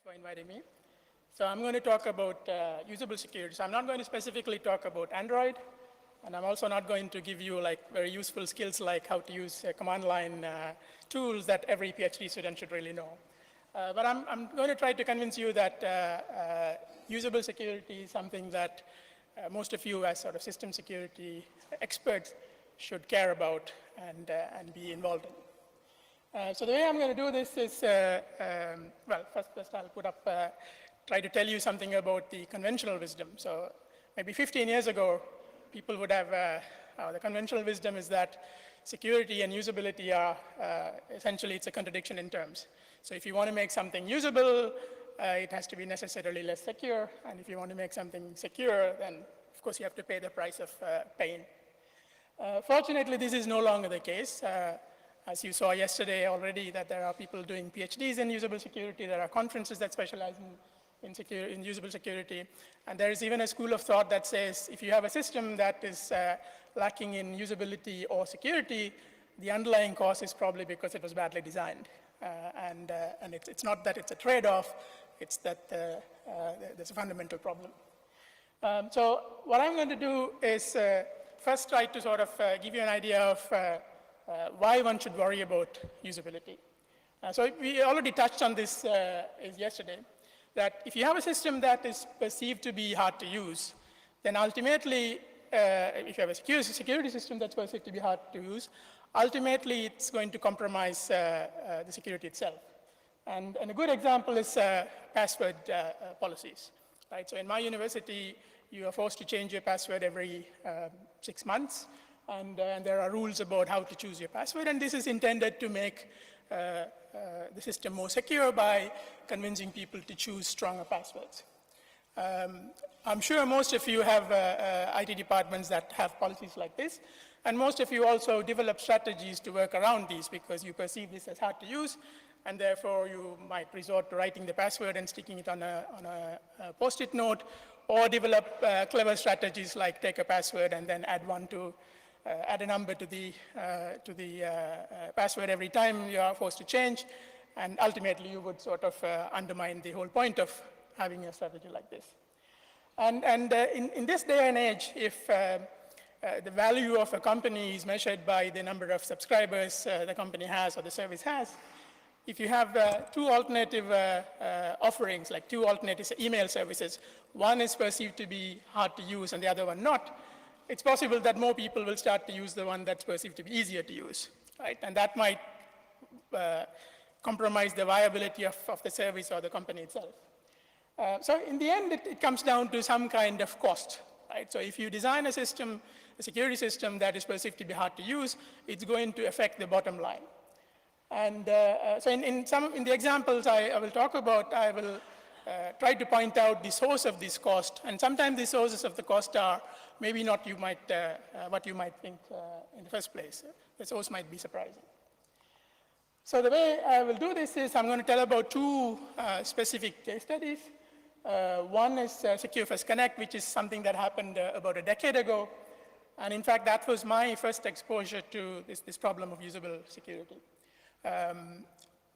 for inviting me. So I'm going to talk about usable security. So I'm not going to specifically talk about Android, and I'm also not going to give you like very useful skills like how to use command line tools that every PhD student should really know. But I'm going to try to convince you that usable security is something that most of you as sort of system security experts should care about and be involved in. So the way I'm going to do this is, well, first I'll put up, try to tell you something about the conventional wisdom. So maybe 15 years ago, people would have, the conventional wisdom is that security and usability are, essentially it's a contradiction in terms. So if you want to make something usable, it has to be necessarily less secure. And if you want to make something secure, then of course you have to pay the price of pain. Fortunately, this is no longer the case. As you saw yesterday already, that there are people doing PhDs in usable security. There are conferences that specialize in usable security. And there is even a school of thought that says if you have a system that is lacking in usability or security, the underlying cause is probably because it was badly designed. And it's not that it's a trade-off, it's that there's a fundamental problem. So what I'm going to do is first try to sort of give you an idea of why one should worry about usability. So we already touched on this yesterday, that if you have a system that is perceived to be hard to use, then ultimately, if you have a security system that's perceived to be hard to use, ultimately it's going to compromise the security itself. And a good example is password policies. Right? So in my university, you are forced to change your password every 6 months. And there are rules about how to choose your password, and this is intended to make the system more secure by convincing people to choose stronger passwords. I'm sure most of you have IT departments that have policies like this, and most of you also develop strategies to work around these because you perceive this as hard to use, and therefore you might resort to writing the password and sticking it on a post-it note, or develop clever strategies like take a password and then add a number to the password every time you are forced to change, and ultimately you would sort of undermine the whole point of having a strategy like this. And in this day and age, if the value of a company is measured by the number of subscribers the company has or the service has, if you have two alternative offerings, like two alternative email services, one is perceived to be hard to use and the other one not, it's possible that more people will start to use the one that's perceived to be easier to use, right? And that might compromise the viability of the service or the company itself. So in the end, it comes down to some kind of cost, right? So if you design a system, a security system that is perceived to be hard to use, it's going to affect the bottom line. And so in the examples I will talk about, I will try to point out the source of this cost, and sometimes the sources of the cost are maybe not what you might think in the first place. The source might be surprising. So the way I will do this is I'm going to tell about two specific case studies. One is Secure First Connect, which is something that happened about a decade ago. And in fact, that was my first exposure to this problem of usable security.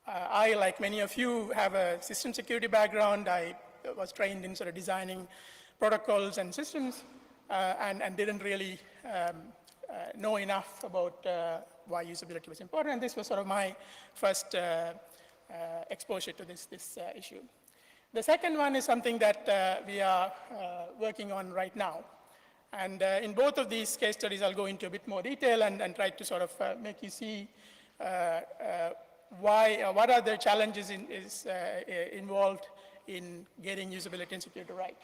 I, like many of you, have a system security background. I was trained in sort of designing protocols and systems and didn't really know enough about why usability was important. And this was sort of my first exposure to this issue. The second one is something that we are working on right now. And in both of these case studies, I'll go into a bit more detail and try to sort of make you see what are the challenges involved in getting usability and security right.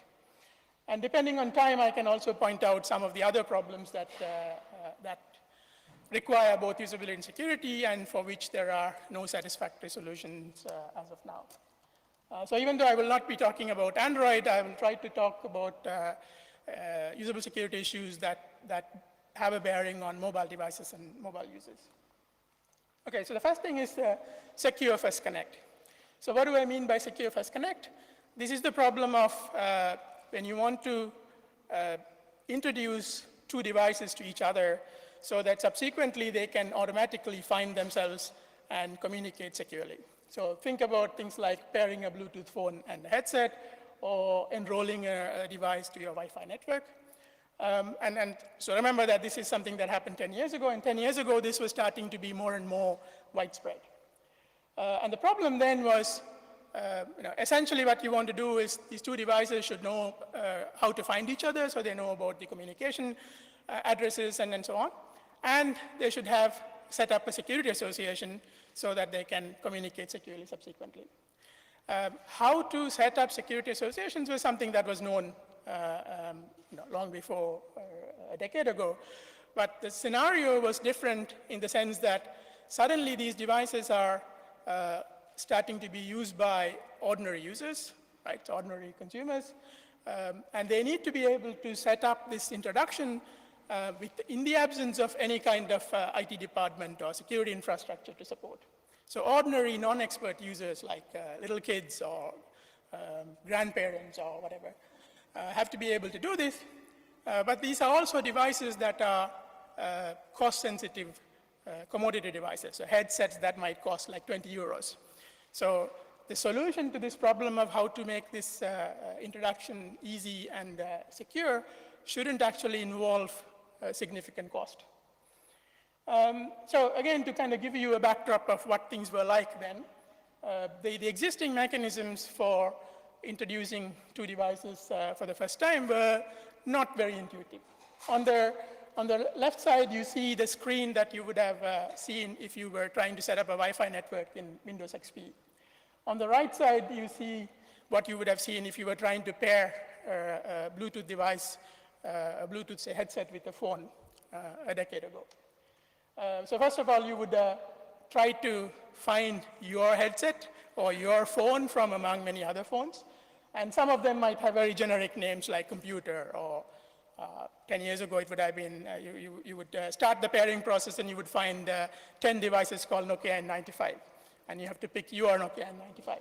And depending on time, I can also point out some of the other problems that require both usability and security, and for which there are no satisfactory solutions as of now. So even though I will not be talking about Android, I will try to talk about usable security issues that have a bearing on mobile devices and mobile users. Okay, so the first thing is Secure First Connect. So what do I mean by Secure First Connect? This is the problem of when you want to introduce two devices to each other so that subsequently they can automatically find themselves and communicate securely. So think about things like pairing a Bluetooth phone and a headset, or enrolling a device to your Wi-Fi network. And so remember that this is something that happened 10 years ago, and 10 years ago this was starting to be more and more widespread. And the problem then was, essentially what you want to do is these two devices should know how to find each other, so they know about the communication addresses and so on. And they should have set up a security association so that they can communicate securely subsequently. How to set up security associations was something that was known long before a decade ago. But the scenario was different in the sense that suddenly these devices are starting to be used by ordinary users, right, ordinary consumers, and they need to be able to set up this introduction in the absence of any kind of IT department or security infrastructure to support. So ordinary non-expert users like little kids or grandparents or whatever have to be able to do this, but these are also devices that are cost-sensitive commodity devices, so headsets that might cost like 20 euros. So the solution to this problem of how to make this introduction easy and secure shouldn't actually involve significant cost. So again, to kind of give you a backdrop of what things were like then, the existing mechanisms for introducing two devices for the first time were not very intuitive. On the left side, you see the screen that you would have seen if you were trying to set up a Wi-Fi network in Windows XP. On the right side, you see what you would have seen if you were trying to pair a Bluetooth device, a Bluetooth say, headset with a phone a decade ago. So first of all, you would try to find your headset or your phone from among many other phones. And some of them might have very generic names like computer, or 10 years ago it would have been, you would start the pairing process and you would find 10 devices called Nokia N95. And you have to pick your Nokia N95.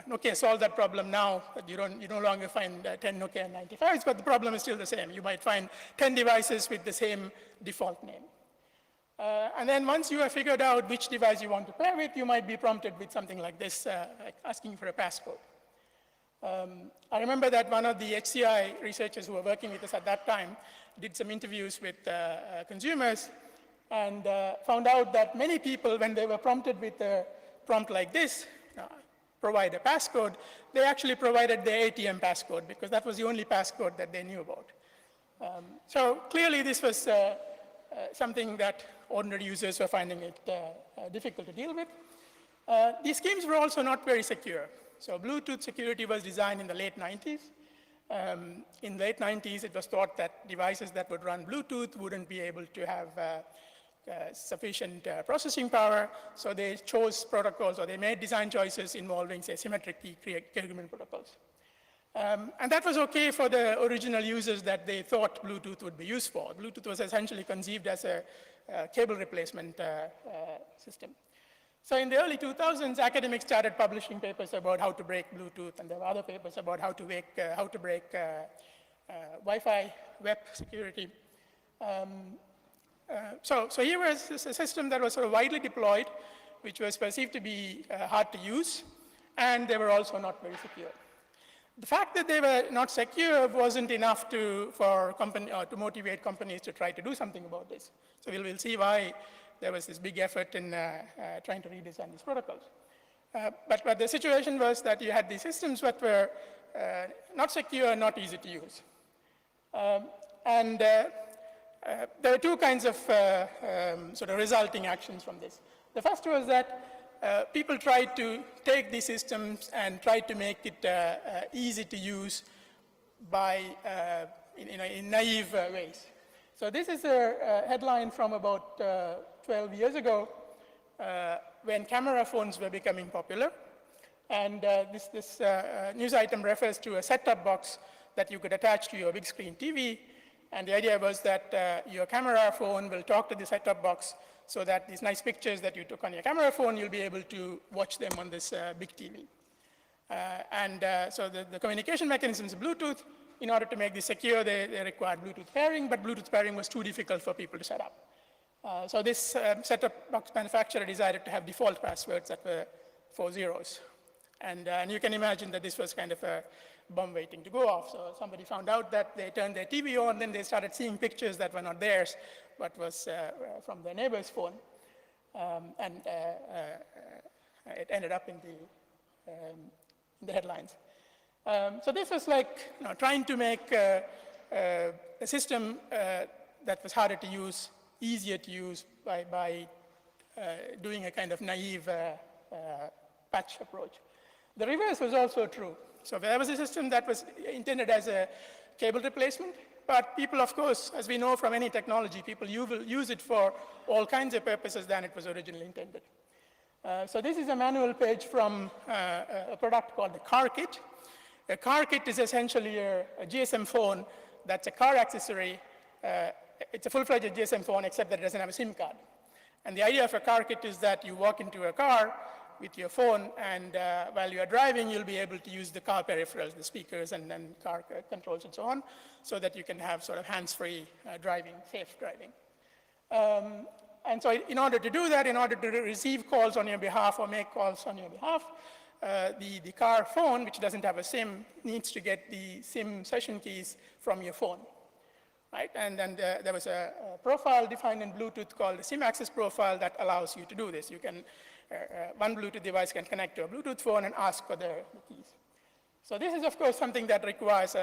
Nokia solved that problem now, but you no longer find 10 Nokia N95s, but the problem is still the same. You might find 10 devices with the same default name. And then once you have figured out which device you want to pair with, you might be prompted with something like this, like asking for a passcode. I remember that one of the HCI researchers who were working with us at that time did some interviews with consumers and found out that many people, when they were prompted with a prompt like this, provide a passcode, they actually provided their ATM passcode because that was the only passcode that they knew about. So clearly this was something that ordinary users were finding it difficult to deal with. These schemes were also not very secure. So Bluetooth security was designed in the late 90s. In the late 90s, it was thought that devices that would run Bluetooth wouldn't be able to have sufficient processing power, so they chose protocols, or they made design choices involving, say, symmetric key agreement protocols. And that was okay for the original users that they thought Bluetooth would be used for. Bluetooth was essentially conceived as a cable replacement system. So in the early 2000s, academics started publishing papers about how to break Bluetooth, and there were other papers about how to break Wi-Fi web security. So here was a system that was sort of widely deployed, which was perceived to be hard to use, and they were also not very secure. The fact that they were not secure wasn't enough to motivate companies to try to do something about this. So we'll see why there was this big effort in trying to redesign these protocols. But the situation was that you had these systems that were not secure, not easy to use. There are two kinds of sort of resulting actions from this. The first was that people tried to take these systems and try to make it easy to use by, in naive ways. So this is a headline from about 12 years ago when camera phones were becoming popular. And this news item refers to a set-top box that you could attach to your big screen TV. And the idea was that your camera phone will talk to the set-top box so that these nice pictures that you took on your camera phone, you'll be able to watch them on this big TV. So the communication mechanisms of Bluetooth, in order to make this secure, they required Bluetooth pairing, but Bluetooth pairing was too difficult for people to set up. So this set-top box manufacturer decided to have default passwords that were 4 zeros. And you can imagine that this was kind of a bomb waiting to go off. So somebody found out that they turned their TV on, then they started seeing pictures that were not theirs, but was from their neighbor's phone. And it ended up in the headlines. So this was like trying to make a system that was harder to use, easier to use by doing a kind of naive patch approach. The reverse was also true. So there was a system that was intended as a cable replacement, but people, of course, as we know from any technology, people use it for all kinds of purposes than it was originally intended. So this is a manual page from a product called the car kit. A car kit is essentially a GSM phone that's a car accessory. It's a full-fledged GSM phone, except that it doesn't have a SIM card. And the idea of a car kit is that you walk into a car with your phone, and while you're driving, you'll be able to use the car peripherals, the speakers and car controls and so on, so that you can have sort of hands-free driving, safe driving. And so in order to do that, in order to receive calls on your behalf or make calls on your behalf, the car phone, which doesn't have a SIM, needs to get the SIM session keys from your phone. Right? And then there was a profile defined in Bluetooth called the SIM access profile that allows you to do this. You can, one Bluetooth device can connect to a Bluetooth phone and ask for the keys. So this is, of course, something that requires,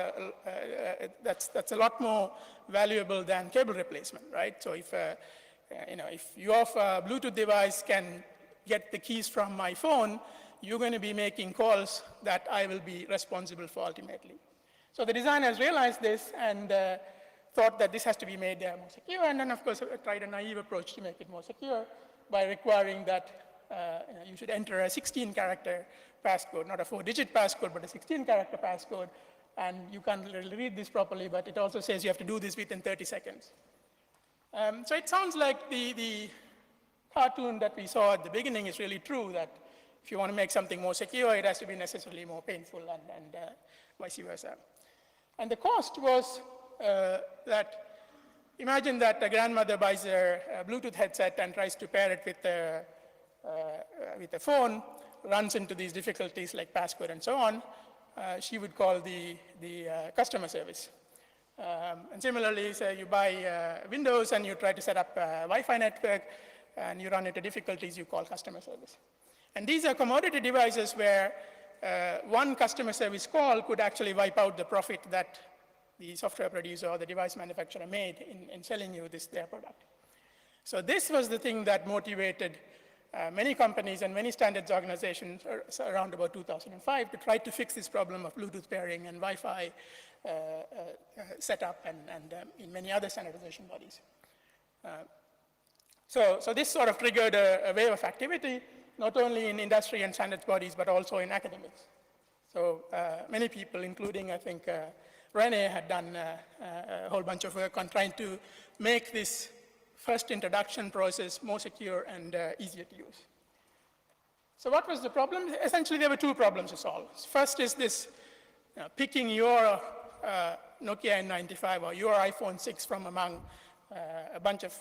that's a lot more valuable than cable replacement, right? So if, if your Bluetooth device can get the keys from my phone, you're going to be making calls that I will be responsible for ultimately. So the designers realized this and thought that this has to be made more secure, and then, of course, tried a naive approach to make it more secure by requiring that you should enter a 16-character passcode, not a 4-digit passcode, but a 16-character passcode, and you can't really read this properly, but it also says you have to do this within 30 seconds. So it sounds like the cartoon that we saw at the beginning is really true, that if you want to make something more secure, it has to be necessarily more painful, and vice versa. And the cost was that, imagine that a grandmother buys a Bluetooth headset and tries to pair it with a phone, runs into these difficulties like passcode and so on. She would call the customer service. And similarly, say you buy Windows and you try to set up a Wi-Fi network and you run into difficulties, you call customer service. And these are commodity devices where one customer service call could actually wipe out the profit that the software producer or the device manufacturer made in selling you their product. So this was the thing that motivated many companies and many standards organizations around about 2005 to try to fix this problem of Bluetooth pairing and Wi-Fi setup and in many other standardization bodies. So this sort of triggered a wave of activity, not only in industry and standards bodies, but also in academics. So many people, including, I think, Rene had done a whole bunch of work on trying to make this first introduction process more secure and easier to use. So what was the problem? Essentially, there were two problems to solve. First is this picking your Nokia N95 or your iPhone 6 from among a bunch of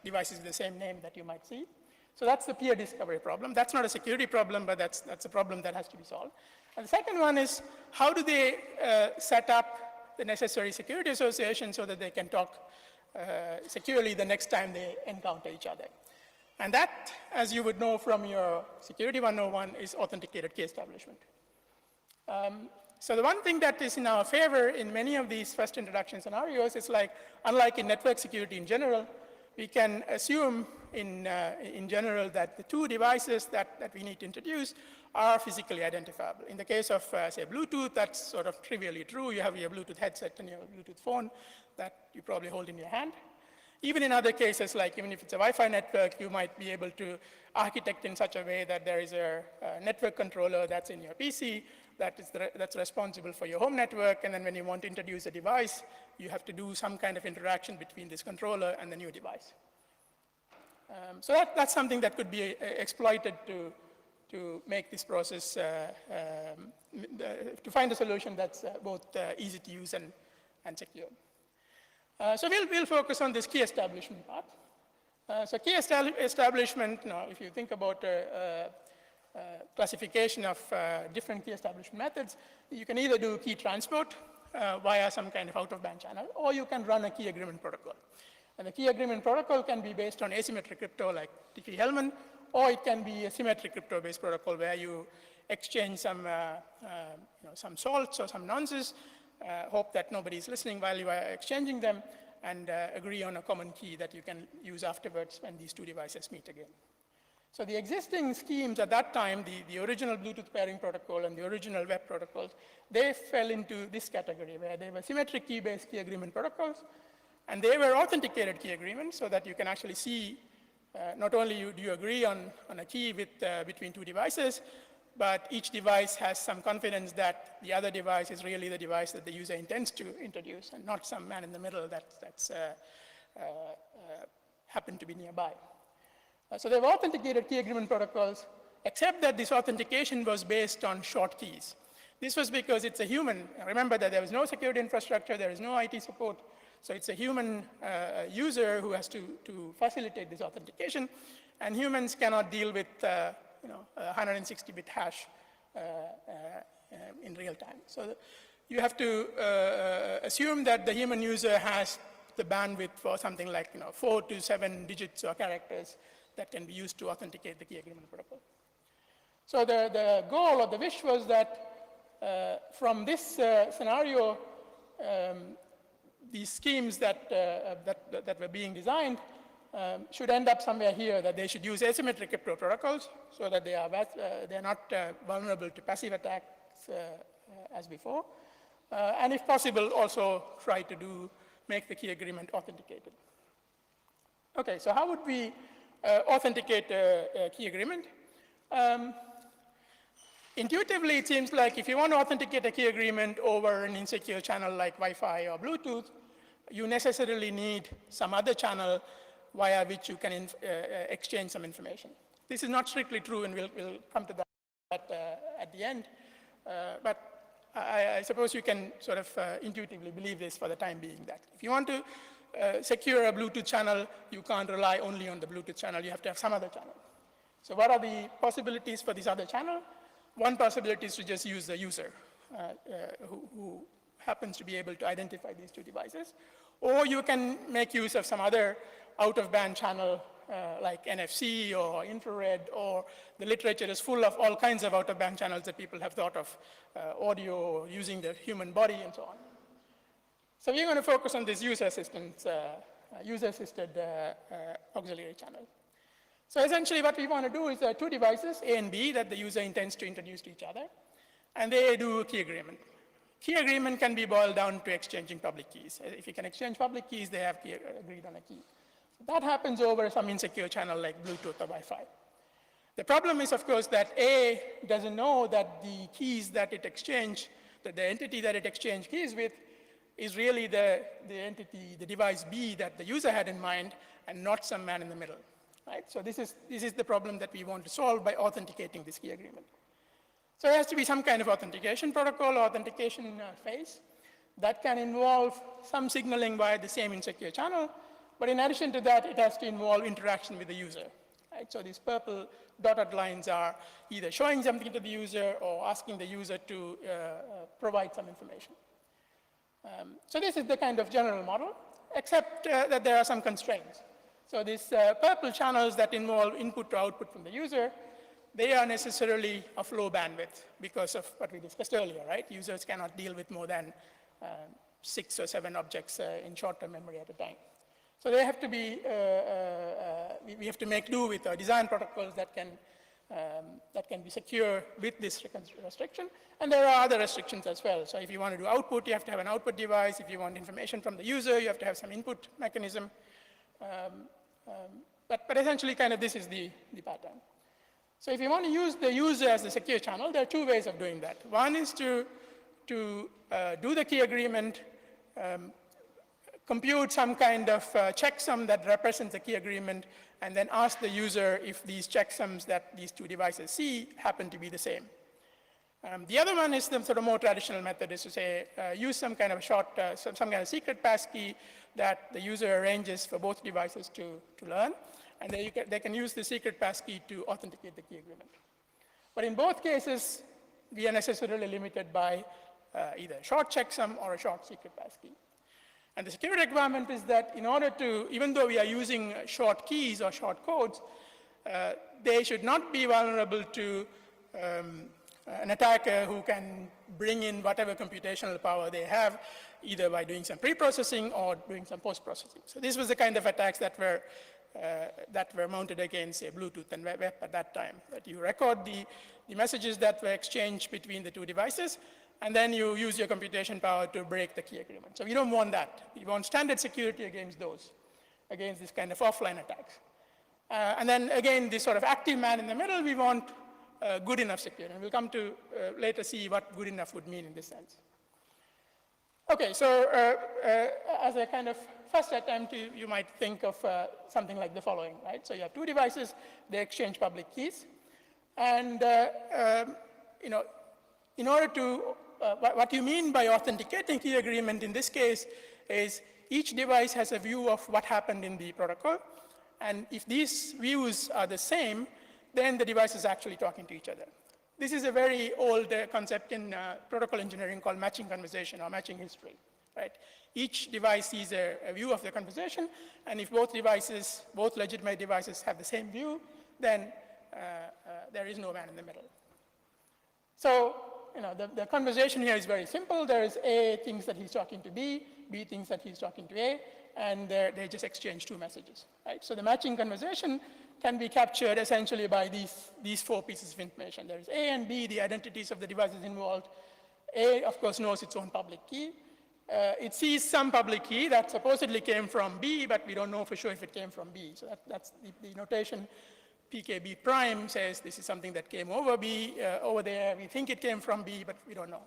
devices with the same name that you might see. So that's the peer discovery problem. That's not a security problem, but that's a problem that has to be solved. And the second one is, how do they set up the necessary security association so that they can talk securely the next time they encounter each other? And that, as you would know from your Security 101, is authenticated key establishment. So the one thing that is in our favor in many of these first introduction scenarios is like, unlike in network security in general, we can assume in general that the two devices that we need to introduce are physically identifiable. In the case of, say, Bluetooth, that's sort of trivially true. You have your Bluetooth headset and your Bluetooth phone that you probably hold in your hand. Even in other cases, like even if it's a Wi-Fi network, you might be able to architect in such a way that there is a network controller that's in your PC that's responsible for your home network, and then when you want to introduce a device, you have to do some kind of interaction between this controller and the new device. So that's something that could be exploited to make this process, to find a solution that's both easy to use and secure. So we'll focus on this key establishment part. So key establishment, now if you think about classification of different key establishment methods, you can either do key transport via some kind of out-of-band channel, or you can run a key agreement protocol. And the key agreement protocol can be based on asymmetric crypto like Diffie-Hellman, or it can be a symmetric crypto-based protocol where you exchange some, some salts or some nonces, hope that nobody's listening while you are exchanging them, and agree on a common key that you can use afterwards when these two devices meet again. So the existing schemes at that time, the original Bluetooth pairing protocol and the original web protocols, they fell into this category where they were symmetric key-based key agreement protocols, and they were authenticated key agreements so that you can actually see not only do you agree on a key between two devices, but each device has some confidence that the other device is really the device that the user intends to introduce and not some man in the middle that's happened to be nearby. So they've authenticated key agreement protocols, except that this authentication was based on short keys. This was because it's a human. Remember that there was no security infrastructure, there is no IT support, so it's a human user who has to facilitate this authentication, and humans cannot deal with 160-bit hash in real time. So you have to assume that the human user has the bandwidth for something like 4 to 7 digits or characters that can be used to authenticate the key agreement protocol. So the goal or the wish was that from this scenario, these schemes that were being designed should end up somewhere here, that they should use asymmetric crypto protocols so that they're not vulnerable to passive attacks as before. And if possible, also try to make the key agreement authenticated. Okay, so how would we authenticate a key agreement? Intuitively, it seems like if you want to authenticate a key agreement over an insecure channel like Wi-Fi or Bluetooth, you necessarily need some other channel via which you can exchange some information. This is not strictly true, and we'll come to that at the end. But I suppose you can sort of intuitively believe this for the time being, that if you want to secure a Bluetooth channel, you can't rely only on the Bluetooth channel. You have to have some other channel. So what are the possibilities for this other channel? One possibility is to just use the user who happens to be able to identify these two devices. Or you can make use of some other out-of-band channel like NFC or infrared, or the literature is full of all kinds of out-of-band channels that people have thought of, audio, using the human body, and so on. So we're going to focus on this user-assisted auxiliary channel. So essentially what we want to do is two devices, A and B, that the user intends to introduce to each other, and they do a key agreement. Key agreement can be boiled down to exchanging public keys. If you can exchange public keys, they have agreed on a key. That happens over some insecure channel like Bluetooth or Wi-Fi. The problem is, of course, that A doesn't know that the keys that it exchanged, that the entity that it exchanged keys with is really the entity, the device B that the user had in mind, and not some man in the middle. Right? So this is the problem that we want to solve by authenticating this key agreement. So there has to be some kind of authentication protocol or authentication phase that can involve some signaling via the same insecure channel, but in addition to that, it has to involve interaction with the user. Right? So these purple dotted lines are either showing something to the user or asking the user to provide some information. So this is the kind of general model, except that there are some constraints. So these purple channels that involve input to output from the user, they are necessarily of low bandwidth because of what we discussed earlier, right? Users cannot deal with more than 6 or 7 objects in short-term memory at a time. So they have to be, we have to make do with design protocols that can be secure with this restriction. And there are other restrictions as well. So if you want to do output, you have to have an output device. If you want information from the user, you have to have some input mechanism. But essentially, kind of this is the pattern. So if you want to use the user as the secure channel, there are 2 ways of doing that. One is to do the key agreement, compute some kind of checksum that represents the key agreement, and then ask the user if these checksums that these 2 devices see happen to be the same. The other one is the sort of more traditional method, is to say, use some kind of short, some kind of secret passkey that the user arranges for both devices to learn, and they can use the secret passkey to authenticate the key agreement. But in both cases, we are necessarily limited by either a short checksum or a short secret passkey. And the security requirement is that in order to, even though we are using short keys or short codes, they should not be vulnerable to an attacker who can bring in whatever computational power they have, either by doing some pre-processing or doing some post-processing. So this was the kind of attacks that were mounted against, say, Bluetooth and web at that time, that you record the messages that were exchanged between the two devices, and then you use your computation power to break the key agreement. So we don't want that. We want standard security against those, against this kind of offline attacks. And then again, this sort of active man in the middle, we want good enough security. And we'll come to later see what good enough would mean in this sense. Okay, so as a kind of first attempt, you might think of something like the following, right? So you have two devices, they exchange public keys. And you know, in order to, what you mean by authenticating key agreement in this case is each device has a view of what happened in the protocol. And if these views are the same, then the device is actually talking to each other. This is a very old concept in protocol engineering called matching conversation or matching history, right? Each device sees a view of the conversation, and if both devices, both legitimate devices have the same view, then there is no man in the middle. So, you know, the conversation here is very simple. There is A thinks that he's talking to B thinks that he's talking to A, and they just exchange two messages, right? So the matching conversation can be captured essentially by these four pieces of information. There is A and B, the identities of the devices involved. A, of course, knows its own public key. It sees some public key that supposedly came from B, but we don't know for sure if it came from B. So that's the notation. PKB prime says this is something that came over B, over there. We think it came from B, but we don't know.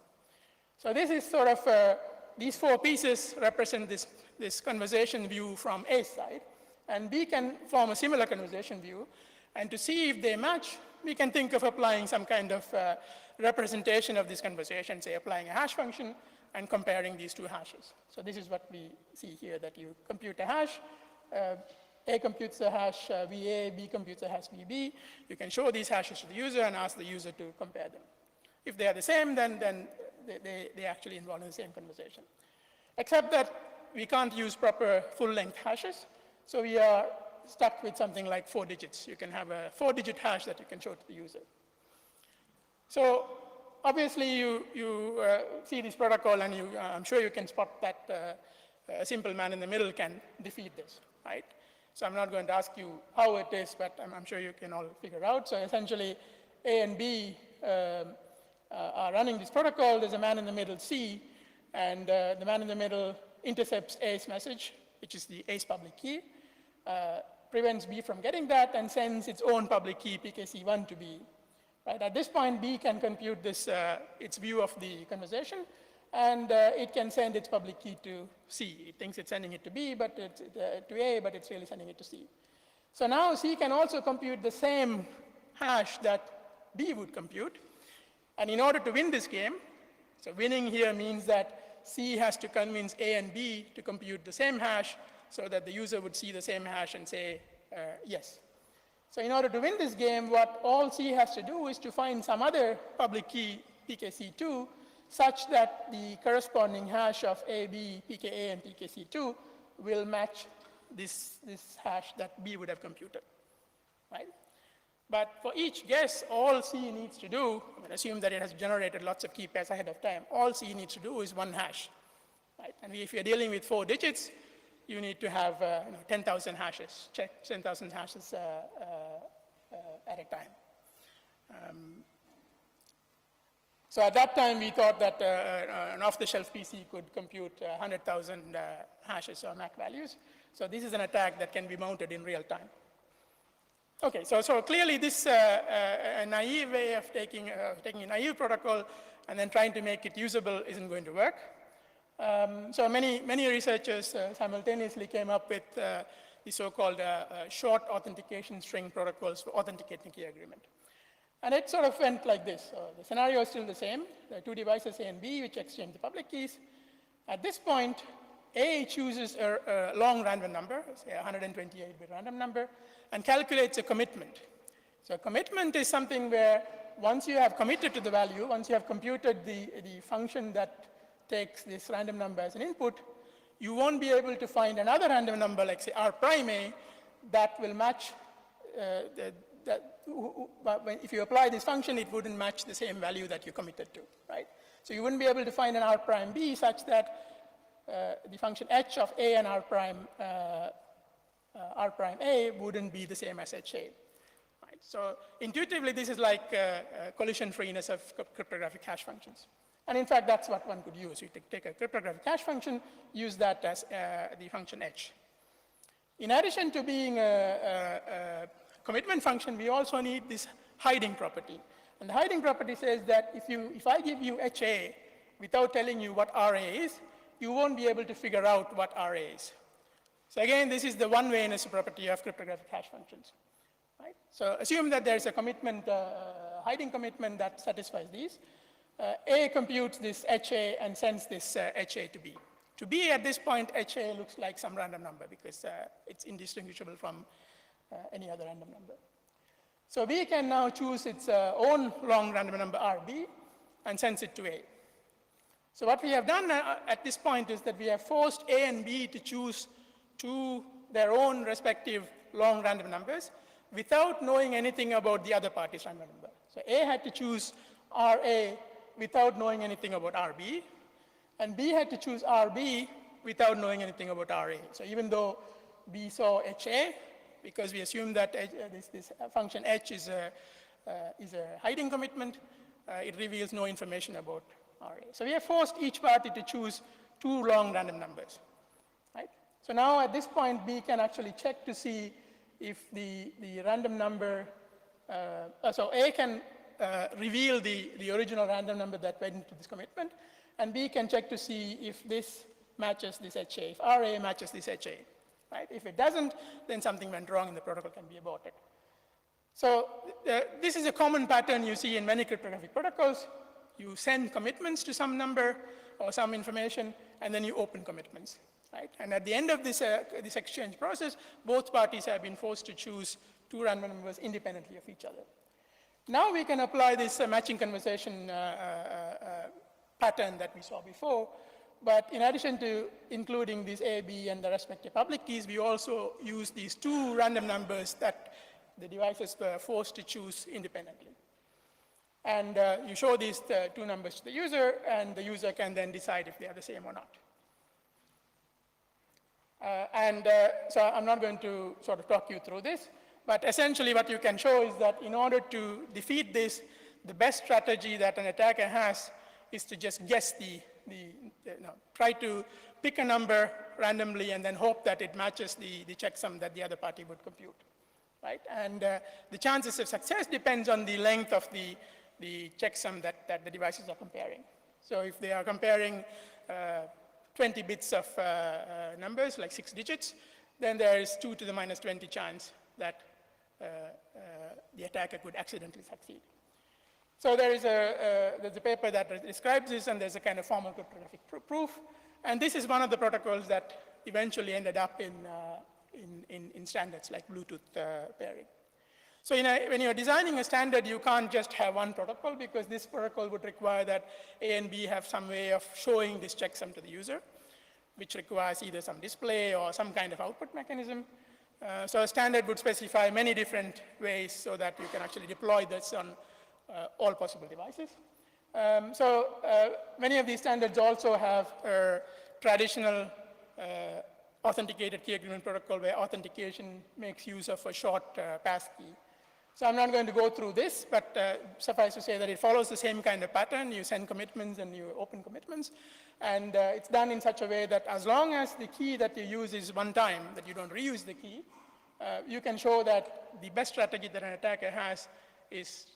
So this is sort of, these four pieces represent this conversation view from A's side. And B can form a similar conversation view. And to see if they match, we can think of applying some kind of representation of this conversation, say applying a hash function and comparing these two hashes. So this is what we see here, that you compute a hash. A computes a hash VA, B computes a hash VB. You can show these hashes to the user and ask the user to compare them. If they are the same, then they actually involve in the same conversation. Except that we can't use proper full-length hashes. So we are stuck with something like 4 digits. You can have a 4-digit hash that you can show to the user. So obviously, you see this protocol, and I'm sure you can spot that a simple man in the middle can defeat this, right? So I'm not going to ask you how it is, but I'm sure you can all figure out. So essentially, A and B are running this protocol. There's a man in the middle, C, and the man in the middle intercepts A's message, which is the A's public key, prevents B from getting that, and sends its own public key, PKC1, to B. Right? At this point, B can compute this, its view of the conversation, and it can send its public key to C. It thinks it's sending it to B, but to A, but it's really sending it to C. So now C can also compute the same hash that B would compute. And in order to win this game, so winning here means that C has to convince A and B to compute the same hash so that the user would see the same hash and say yes. So in order to win this game, what all C has to do is to find some other public key, PKC2, such that the corresponding hash of AB, PKA, and PKC2 will match this hash that B would have computed, right? But for each guess, all C needs to do, I mean, assume that it has generated lots of key pairs ahead of time, all C needs to do is one hash, right? And if you're dealing with 4 digits, you need to have 10,000 hashes, check 10,000 hashes at a time. So at that time, we thought that an off-the-shelf PC could compute 100,000 hashes or MAC values. So this is an attack that can be mounted in real time. Okay, so clearly this a naive way of taking a naive protocol and then trying to make it usable isn't going to work. So many researchers simultaneously came up with the so-called short authentication string protocols for authenticating key agreement. And it sort of went like this. So the scenario is still the same. There are two devices, A and B, which exchange the public keys. At this point, A chooses a long random number, say a 128-bit random number, and calculates a commitment. So a commitment is something where once you have committed to the value, once you have computed the function that takes this random number as an input, you won't be able to find another random number, like say R prime A, that will match, if you apply this function, it wouldn't match the same value that you committed to, right? So you wouldn't be able to find an R prime B such that the function h of A and R prime A wouldn't be the same as HA. Right? So intuitively, this is like collision freeness of cryptographic hash functions. And in fact, that's what one could use. You take a cryptographic hash function, use that as the function h. In addition to being a commitment function, we also need this hiding property. And the hiding property says that if I give you HA without telling you what RA is, you won't be able to figure out what RA is. So again, this is the one-wayness property of cryptographic hash functions. Right? So assume that there's a commitment, hiding commitment that satisfies these. A computes this HA and sends this HA to B. To B, at this point, HA looks like some random number because it's indistinguishable from any other random number. So B can now choose its own long random number RB and sends it to A. So what we have done at this point is that we have forced A and B to choose their own respective long random numbers without knowing anything about the other party's random number. So A had to choose RA without knowing anything about RB, and B had to choose RB without knowing anything about RA. So even though B saw HA, because we assume that this function h is a hiding commitment, it reveals no information about RA. So we have forced each party to choose two long random numbers. Right? So now at this point, B can actually check to see if the random number, so A can reveal the original random number that went into this commitment, and B can check to see if this matches this HA, if RA matches this HA. Right? If it doesn't, then something went wrong and the protocol can be aborted. So this is a common pattern you see in many cryptographic protocols. You send commitments to some number or some information, and then you open commitments. Right? And at the end of this exchange process, both parties have been forced to choose two random numbers independently of each other. Now we can apply this matching conversation pattern that we saw before. But in addition to including these A, B, and the respective public keys, we also use these two random numbers that the devices were forced to choose independently. And you show these two numbers to the user, and the user can then decide if they are the same or not. So I'm not going to sort of talk you through this, but essentially what you can show is that in order to defeat this, the best strategy that an attacker has is to just guess try to pick a number randomly and then hope that it matches the checksum that the other party would compute, right? And the chances of success depends on the length of the checksum that the devices are comparing. So if they are comparing 20 bits of numbers, like 6 digits, then there is 2 to the minus 20 chance that the attacker could accidentally succeed. So there's a paper that describes this, and there's a kind of formal cryptographic proof. And this is one of the protocols that eventually ended up in standards like Bluetooth pairing. So when you're designing a standard, you can't just have one protocol, because this protocol would require that A and B have some way of showing this checksum to the user, which requires either some display or some kind of output mechanism. So a standard would specify many different ways so that you can actually deploy this on all possible devices. Many of these standards also have a traditional authenticated key agreement protocol where authentication makes use of a short passkey. So I'm not going to go through this, but suffice to say that it follows the same kind of pattern. You send commitments and you open commitments. And it's done in such a way that as long as the key that you use is one time, that you don't reuse the key, you can show that the best strategy that an attacker has is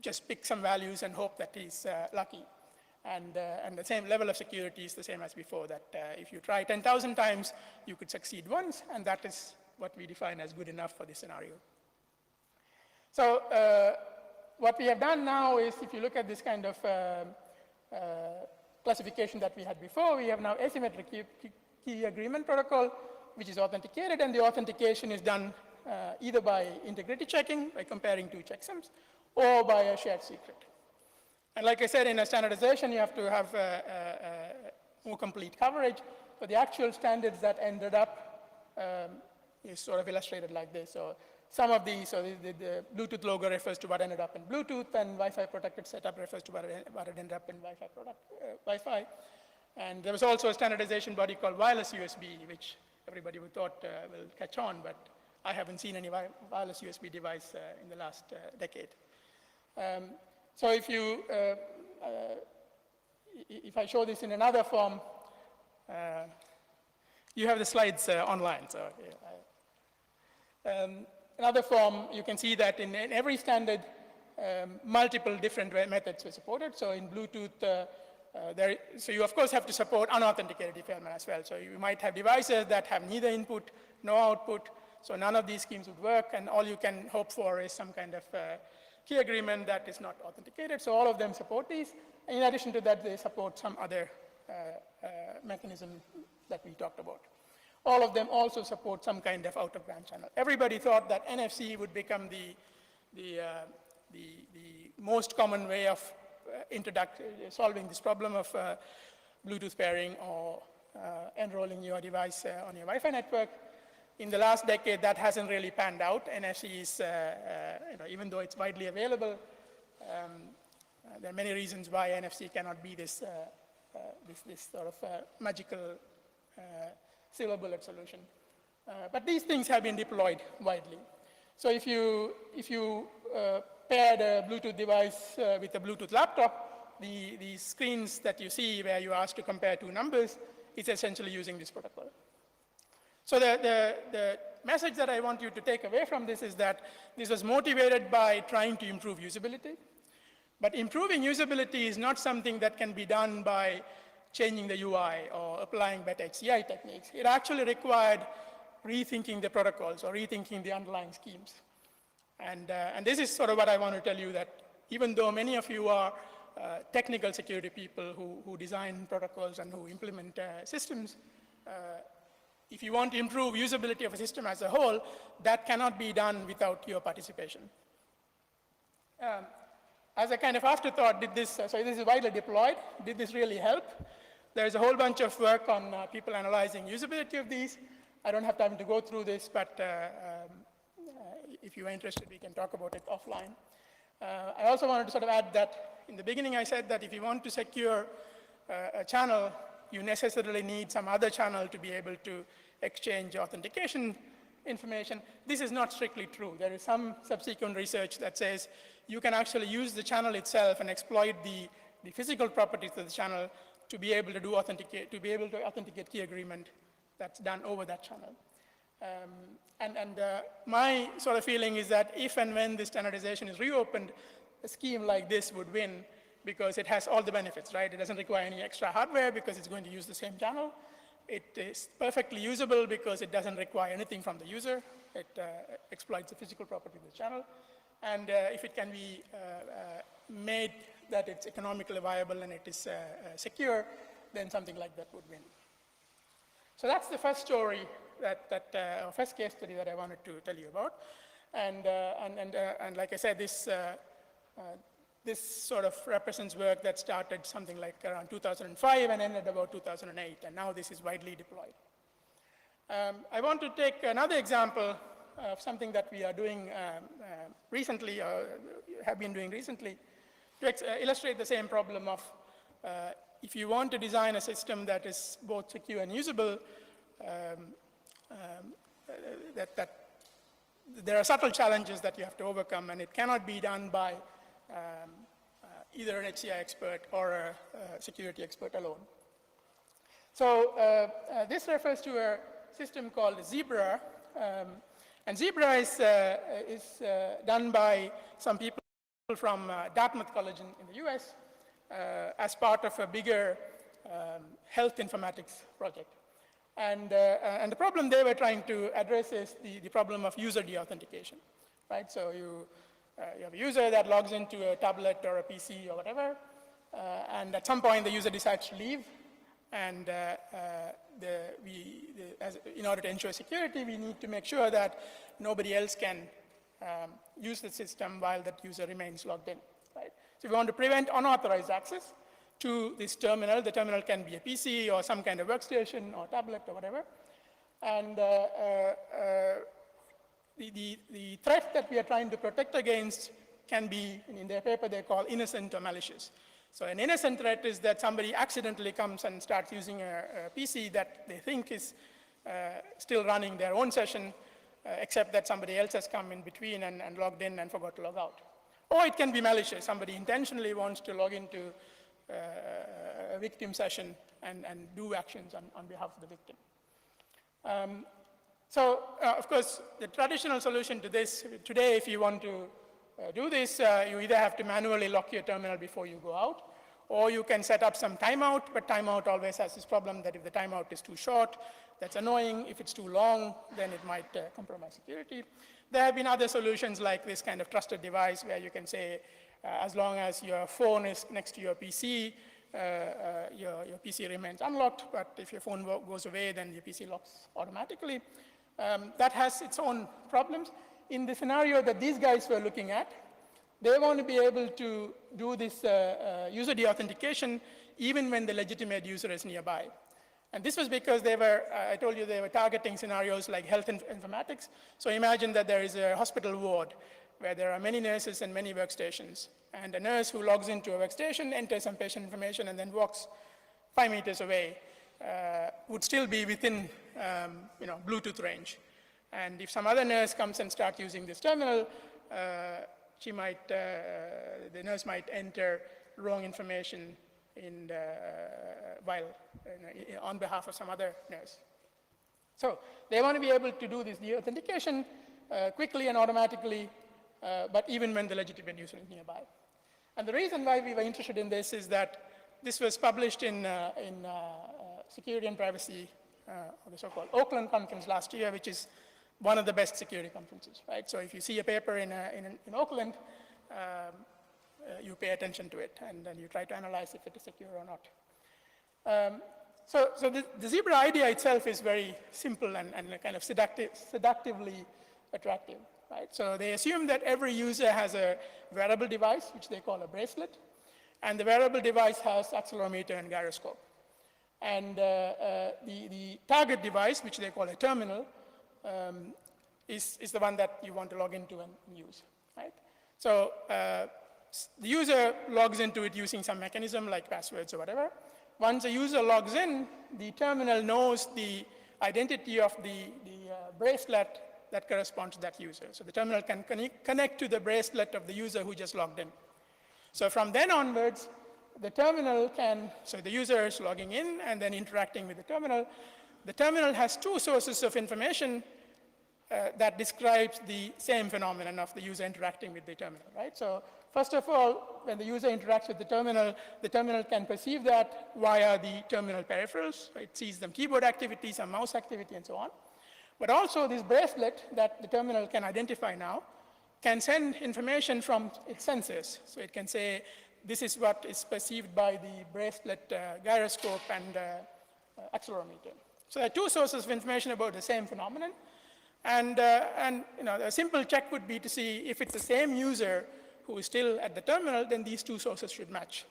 just pick some values and hope that he's lucky. And the same level of security is the same as before, that if you try 10,000 times, you could succeed once, and that is what we define as good enough for this scenario. So what we have done now is, if you look at this kind of classification that we had before, we have now asymmetric key agreement protocol, which is authenticated, and the authentication is done either by integrity checking, by comparing two checksums, or by a shared secret. And like I said, in a standardization, you have to have more complete coverage. So the actual standards that ended up is sort of illustrated like this. So some of these, so the Bluetooth logo refers to what ended up in Bluetooth, and Wi-Fi protected setup refers to what ended up in Wi-Fi. And there was also a standardization body called wireless USB, which everybody would thought will catch on, but I haven't seen any wireless USB device in the last decade. So if you, if I show this in another form, you have the slides online. So another form, you can see that in every standard, multiple different methods were supported. So in Bluetooth, so you of course have to support unauthenticated deferment as well. So you might have devices that have neither input nor output. So none of these schemes would work, and all you can hope for is some kind of key agreement that is not authenticated. So all of them support these. In addition to that, they support some other mechanism that we talked about. All of them also support some kind of out-of-band channel. Everybody thought that NFC would become the most common way of solving this problem of Bluetooth pairing or enrolling your device on your Wi-Fi network. In the last decade, that hasn't really panned out. NFC is, even though it's widely available, there are many reasons why NFC cannot be this sort of magical silver bullet solution. But these things have been deployed widely. So if you pair the Bluetooth device with a Bluetooth laptop, the screens that you see where you're asked to compare two numbers is essentially using this protocol. So the message that I want you to take away from this is that this was motivated by trying to improve usability. But improving usability is not something that can be done by changing the UI or applying better HCI techniques. It actually required rethinking the protocols or rethinking the underlying schemes. And this is sort of what I want to tell you, that even though many of you are technical security people who design protocols and who implement systems, if you want to improve usability of a system as a whole, that cannot be done without your participation. As a kind of afterthought, so this is widely deployed. Did this really help? There's a whole bunch of work on people analyzing usability of these. I don't have time to go through this, but if you're interested, we can talk about it offline. I also wanted to sort of add that in the beginning I said that if you want to secure a channel, you necessarily need some other channel to be able to exchange authentication information. This is not strictly true. There is some subsequent research that says you can actually use the channel itself and exploit the physical properties of the channel to be able to authenticate key agreement that's done over that channel. My sort of feeling is that if and when this standardization is reopened, a scheme like this would win because it has all the benefits, right? It doesn't require any extra hardware because it's going to use the same channel. It is perfectly usable because it doesn't require anything from the user. It exploits the physical property of the channel. And if it can be made that it's economically viable and it is secure, then something like that would win. So that's the first story or first case study that I wanted to tell you about. And like I said, this sort of represents work that started something like around 2005 and ended about 2008, and now this is widely deployed. I want to take another example of something that we are doing recently, or have been doing recently, to illustrate the same problem of if you want to design a system that is both secure and usable, that there are subtle challenges that you have to overcome, and it cannot be done by either an HCI expert or a security expert alone. So this refers to a system called Zebra, and Zebra is done by some people from Dartmouth College in the US as part of a bigger health informatics project. And the problem they were trying to address is the problem of user de-authentication, right? So you have a user that logs into a tablet or a PC or whatever, and at some point the user decides to leave, and in order to ensure security, we need to make sure that nobody else can use the system while that user remains logged in, right? So we want to prevent unauthorized access to this terminal. The terminal can be a PC or some kind of workstation or tablet or whatever. And the threat that we are trying to protect against can be, in their paper, they call innocent or malicious. So an innocent threat is that somebody accidentally comes and starts using a PC that they think is still running their own session, except that somebody else has come in between and logged in and forgot to log out. Or it can be malicious. Somebody intentionally wants to log into a victim session and do actions on behalf of the victim. Of course, the traditional solution to this, today, if you want to do this, you either have to manually lock your terminal before you go out, or you can set up some timeout, but timeout always has this problem that if the timeout is too short, that's annoying. If it's too long, then it might compromise security. There have been other solutions like this kind of trusted device where you can say, as long as your phone is next to your PC, your PC remains unlocked, but if your phone goes away, then your PC locks automatically. That has its own problems. In the scenario that these guys were looking at, they want to be able to do this user de-authentication even when the legitimate user is nearby. And this was because they were, I told you, they were targeting scenarios like health informatics. So imagine that there is a hospital ward where there are many nurses and many workstations. And a nurse who logs into a workstation, enters some patient information, and then walks 5 meters away would still be within Bluetooth range. And if some other nurse comes and starts using this terminal, the nurse might enter wrong information on behalf of some other nurse. So they want to be able to do this de-authentication quickly and automatically, but even when the legitimate user is nearby. And the reason why we were interested in this is that this was published in Security and Privacy, or the so-called Oakland conference last year, which is one of the best security conferences, right? So if you see a paper in Oakland, you pay attention to it, and then you try to analyze if it is secure or not. So the Zebra idea itself is very simple and kind of seductively attractive, right? So they assume that every user has a wearable device, which they call a bracelet, and the wearable device has accelerometer and gyroscope. And the target device, which they call a terminal, is the one that you want to log into and use, right? So the user logs into it using some mechanism like passwords or whatever. Once the user logs in, the terminal knows the identity of the bracelet that corresponds to that user. So the terminal can connect to the bracelet of the user who just logged in. So from then onwards, the terminal so the user is logging in and then interacting with the terminal. The terminal has two sources of information that describes the same phenomenon of the user interacting with the terminal, right? So first of all, when the user interacts with the terminal can perceive that via the terminal peripherals. So it sees some keyboard activity, some mouse activity, and so on. But also this bracelet that the terminal can identify now can send information from its sensors. So it can say, this is what is perceived by the bracelet gyroscope and accelerometer. So there are two sources of information about the same phenomenon. And a simple check would be to see if it's the same user who is still at the terminal, then these two sources should match,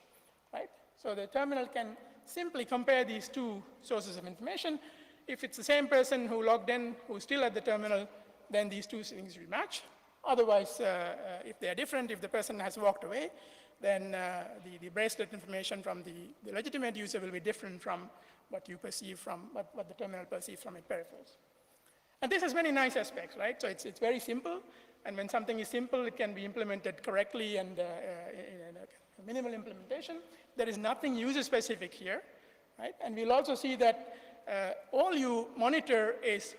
right? So the terminal can simply compare these two sources of information. If it's the same person who logged in, who's still at the terminal, then these two things should match. Otherwise, if they are different, if the person has walked away, then the bracelet information from the legitimate user will be different from what you perceive from, what the terminal perceives from its peripherals. And this has many nice aspects, right? So it's very simple, and when something is simple, it can be implemented correctly and in a minimal implementation. There is nothing user-specific here, right? And we'll also see that all you monitor is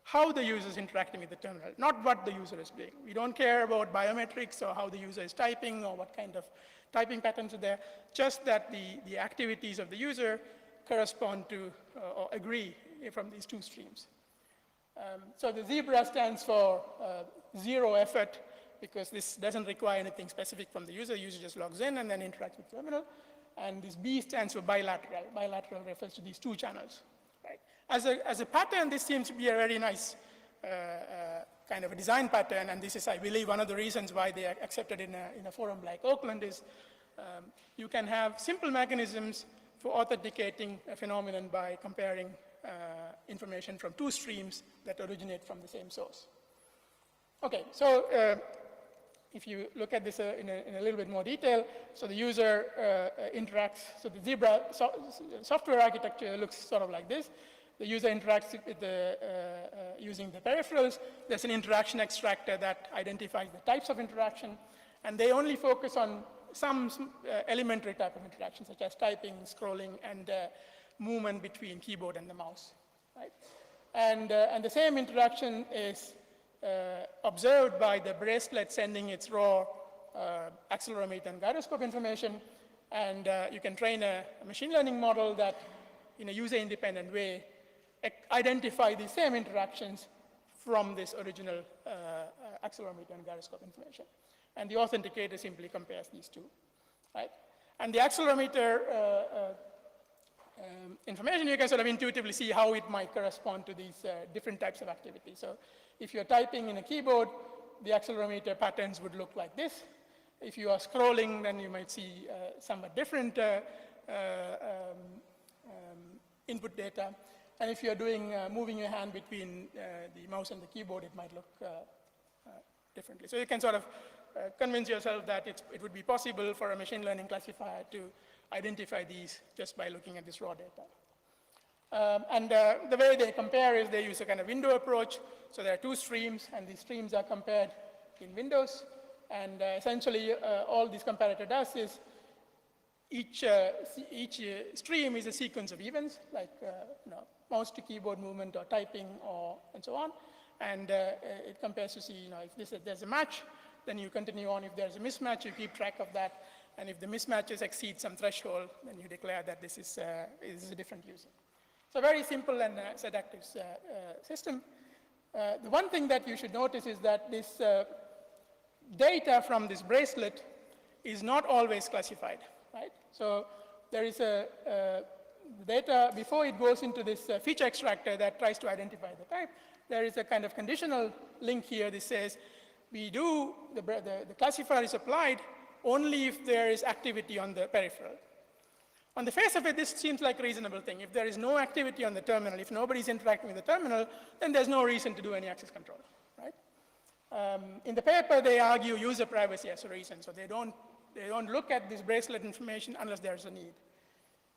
how the user is interacting with the terminal, not what the user is doing. We don't care about biometrics or how the user is typing or what kind of typing patterns are there, just that the activities of the user correspond to or agree from these two streams. So the Zebra stands for zero effort, because this doesn't require anything specific from the user. The user just logs in and then interacts with the terminal. And this B stands for bilateral. Bilateral refers to these two channels. Right? As a pattern, this seems to be a very nice kind of a design pattern, and this is, I believe, one of the reasons why they are accepted in a forum like Oakland is you can have simple mechanisms for authenticating a phenomenon by comparing information from two streams that originate from the same source. Okay, so if you look at this in a little bit more detail, so the user interacts, so the Zebra software architecture looks sort of like this. The user interacts with using the peripherals. There's an interaction extractor that identifies the types of interaction, and they only focus on some elementary type of interaction, such as typing, scrolling, and movement between keyboard and the mouse. Right? And the same interaction is observed by the bracelet sending its raw accelerometer and gyroscope information, and you can train a machine learning model that, in a user-independent way, identify the same interactions from this original accelerometer and gyroscope information. And the authenticator simply compares these two, right? And the accelerometer information, you can sort of intuitively see how it might correspond to these different types of activity. So if you're typing in a keyboard, the accelerometer patterns would look like this. If you are scrolling, then you might see somewhat different input data. And if you're doing moving your hand between the mouse and the keyboard, it might look differently. So you can sort of convince yourself that it would be possible for a machine learning classifier to identify these just by looking at this raw data. And the way they compare is they use a kind of window approach. So there are two streams, and these streams are compared in windows. And essentially, all this comparator does is each stream is a sequence of events, like mouse to keyboard movement or typing and so on. And it compares to see, if there's a match, then you continue on. If there's a mismatch, you keep track of that. And if the mismatches exceed some threshold, then you declare that this is a different user. So very simple and seductive system. The one thing that you should notice is that this data from this bracelet is not always classified, right? So there is data, before it goes into this feature extractor that tries to identify the type, there is a kind of conditional link here that says, the classifier is applied only if there is activity on the peripheral. On the face of it, this seems like a reasonable thing. If there is no activity on the terminal, if nobody's interacting with the terminal, then there's no reason to do any access control, right? In the paper, they argue user privacy as a reason, so they don't look at this bracelet information unless there's a need.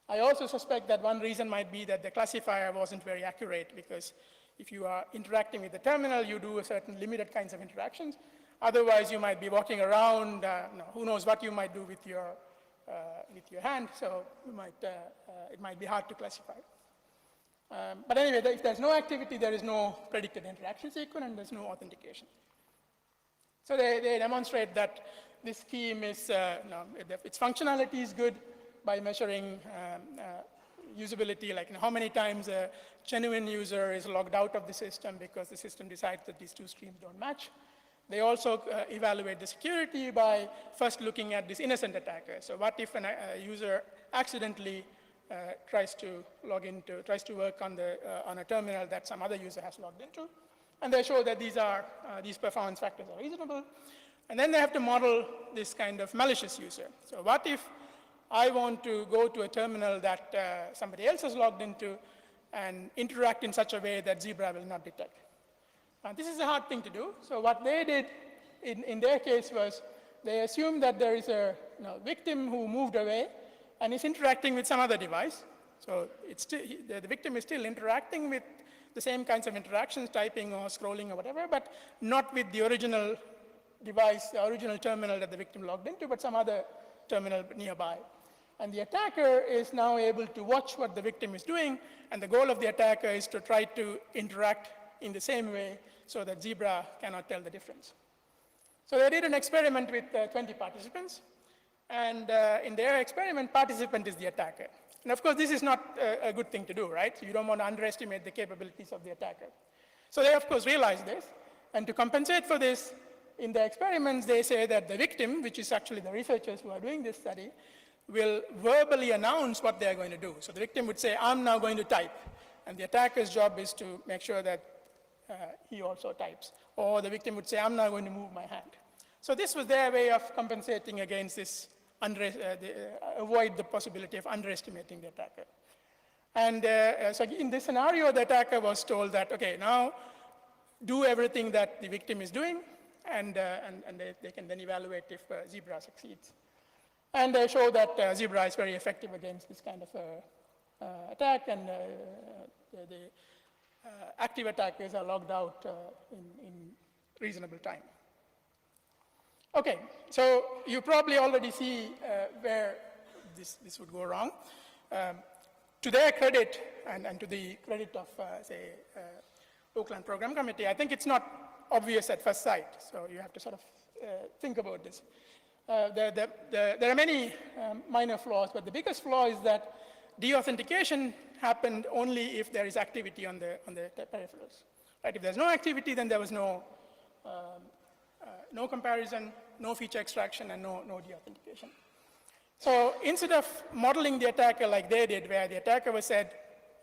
I also suspect that one reason might be that the classifier wasn't very accurate, because if you are interacting with the terminal, you do a certain limited kinds of interactions. Otherwise, you might be walking around, who knows what you might do with your hand, so it might be hard to classify. But anyway, if there's no activity, there is no predicted interaction sequence, and there's no authentication. So they demonstrate that this scheme is, its functionality is good by measuring usability, like how many times a genuine user is logged out of the system because the system decides that these two streams don't match. They also evaluate the security by first looking at this innocent attacker. So what if a user accidentally tries to work on a terminal that some other user has logged into? And they show that these performance factors are reasonable. And then they have to model this kind of malicious user. So what if I want to go to a terminal that somebody else has logged into and interact in such a way that Zebra will not detect? This is a hard thing to do. So what they did in their case was they assumed that there is a victim who moved away and is interacting with some other device. So the victim is still interacting with the same kinds of interactions, typing or scrolling or whatever, but not with the original device, the original terminal that the victim logged into, but some other terminal nearby. And the attacker is now able to watch what the victim is doing, and the goal of the attacker is to try to interact in the same way so that Zebra cannot tell the difference. So they did an experiment with 20 participants, and in their experiment, participant is the attacker. And of course, this is not a good thing to do, right? You don't want to underestimate the capabilities of the attacker. So they, of course, realized this, and to compensate for this, in the experiments, they say that the victim, which is actually the researchers who are doing this study, will verbally announce what they're going to do. So the victim would say, I'm now going to type. And the attacker's job is to make sure that he also types. Or the victim would say, I'm now going to move my hand. So this was their way of compensating against this, avoid the possibility of underestimating the attacker. And so in this scenario, the attacker was told that, okay, now do everything that the victim is doing, and they can then evaluate if Zebra succeeds. And they show that Zebra is very effective against this kind of attack, and the active attackers are logged out in reasonable time. Okay, so you probably already see where this would go wrong. To their credit, and to the credit of, say, Oakland Program Committee, I think it's not obvious at first sight, so you have to sort of think about this. There are many minor flaws, but the biggest flaw is that deauthentication happened only if there is activity on the peripherals. Right? If there's no activity, then there was no comparison, no feature extraction, and no deauthentication. So instead of modeling the attacker like they did, where the attacker was said,